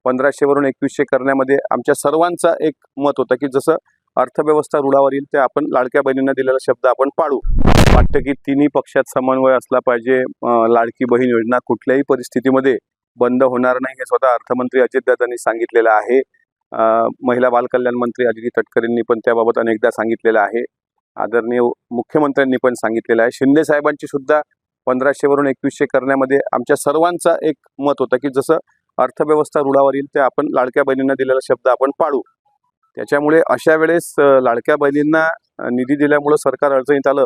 1500 वरून 2100 करण्यामध्ये आमच्या सर्वांचा एक मत होतं की जसं अर्थव्यवस्था रुळावर येईल ते आपण लाडक्या बहिणींना दिलेला शब्द आपण पाळू. वाटतं की तिन्ही पक्षात समन्वय असला पाहिजे. लाडकी बहीण योजना कुठल्याही परिस्थितीमध्ये बंद होणार नाही हे स्वतः अर्थमंत्री अजितदादांनी सांगितलेलं आहे. महिला बालकल्याण मंत्री अदिती तटकरेंनी पण त्याबाबत अनेकदा सांगितलेलं आहे. आदरणीय मुख्यमंत्र्यांनी पण सांगितलेलं आहे. शिंदे साहेबांची सुद्धा 1500 वरून 2100 करण्यामध्ये आमच्या सर्वांचा एक मत होतं की जसं अर्थव्यवस्था रुळावर येईल ते आपण लाडक्या बहिणींना दिलेला शब्द आपण पाळू. त्याच्यामुळे अशा वेळेस लाडक्या बहिणींना निधी दिल्यामुळं सरकार अडचणीत आलं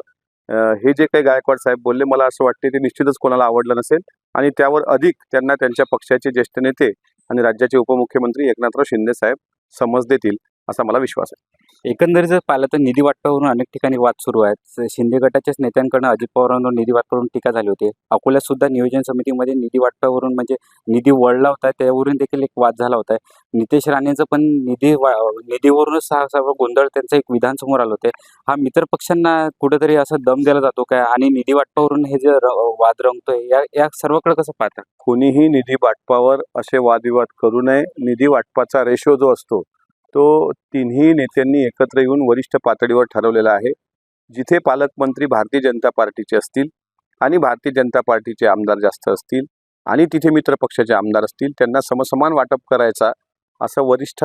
हे जे काही गायकवाड साहेब बोलले, मला असं वाटते ते निश्चितच कोणाला आवडलं नसेल आणि त्यावर अधिक त्यांना त्यांच्या पक्षाचे ज्येष्ठ नेते आणि राज्याचे उपमुख्यमंत्री एकनाथराव शिंदे साहेब समज देतील असा मला विश्वास आहे. एकंदरीत जर पाहिलं तर निधी वाटपावरून अनेक ठिकाणी वाद सुरू आहेत. शिंदे गटाच्याच नेत्यांकडून अजित पवारांवर निधी वाटपावरून टीका झाली होती. अकोल्यात सुद्धा नियोजन समितीमध्ये निधी वाटपावरून म्हणजे निधी वळला होता, त्यावरून देखील एक वाद झाला होता. नितेश राणेंचं पण निधीवरूनच सर्व गोंधळ त्यांचं एक विधान समोर आलं होते. हा मित्र पक्षांना कुठेतरी असं दम दिला जातो काय आणि निधी वाटपावरून हे जे वाद रंगतोय या सर्वकडे कसं पाहता? कोणीही निधी वाटपावर असे वादविवाद करू नये. निधी वाटपाचा रेशो जो असतो तो तिन्ही नेत्यांनी एकत्र येऊन वरिष्ठ पातळीवर ठरवलेला आहे. जिथे पालकमंत्री भारतीय जनता पार्टीचे असतील आणि भारतीय जनता पार्टीचे आमदार जास्त असतील आणि तिथे मित्र पक्षाचे आमदार असतील त्यांना समसमान वाटप करायचा असा वरिष्ठ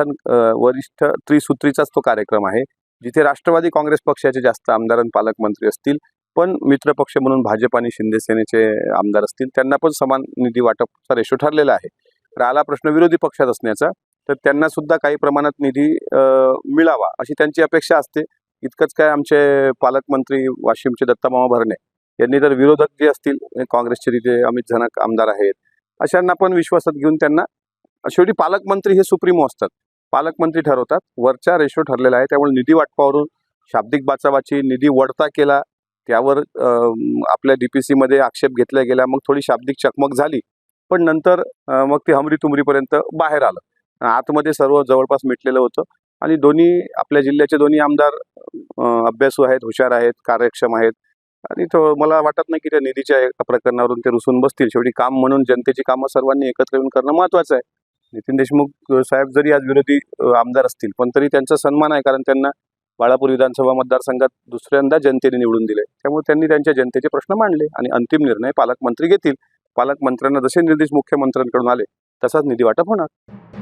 त्रिसूत्रीचाच तो कार्यक्रम आहे. जिथे राष्ट्रवादी काँग्रेस पक्षाचे जास्त आमदार आणि पालकमंत्री असतील पण मित्र पक्ष म्हणून भाजप आणि शिंदे सेनेचे आमदार असतील त्यांना पण समान निधी वाटपचा रेशो ठरलेला आहे. राहिला प्रश्न विरोधी पक्षात असण्याचा, तर त्यांना सुद्धा काही प्रमाणात निधी मिळावा अशी त्यांची अपेक्षा असते. इतकंच काय, आमचे पालकमंत्री वाशिमचे दत्तामामा भरणे यांनी तर विरोधक जे असतील काँग्रेसचे तिथे अमित झनक आमदार आहेत अशांना पण विश्वासात घेऊन त्यांना शेवटी पालकमंत्री हे सुप्रीमो असतात. पालकमंत्री ठरवतात, वरचा रेशो ठरलेला आहे. त्यामुळे निधी वाटपावरून शाब्दिक बाचाबाची, निधी वळता केला त्यावर आपल्या DPCमध्ये आक्षेप घेतला गेला. मग थोडी शाब्दिक चकमक झाली पण नंतर मग ते हमरी तुमरीपर्यंत बाहेर आलं. आतमध्ये सर्व जवळपास मिटलेलं होतं आणि दोन्ही आपल्या जिल्ह्याचे दोन्ही आमदार अभ्यासू आहेत, हुशार आहेत, कार्यक्षम आहेत आणि तो मला वाटत नाही की त्या निधीच्या प्रकरणावरून ते रुसून बसतील. शेवटी काम म्हणून जनतेची कामं सर्वांनी एकत्र येऊन करणं महत्त्वाचं आहे. नितीन देशमुख साहेब जरी आज विरोधी आमदार असतील पण तरी त्यांचा सन्मान आहे, कारण त्यांना बाळापूर विधानसभा मतदारसंघात दुसऱ्यांदा जनतेने निवडून दिले. त्यामुळे त्यांनी त्यांच्या जनतेचे प्रश्न मांडले आणि अंतिम निर्णय पालकमंत्री घेतील. पालकमंत्र्यांना जसे निर्देश मुख्यमंत्र्यांकडून आले तसाच निधी वाटप होणार.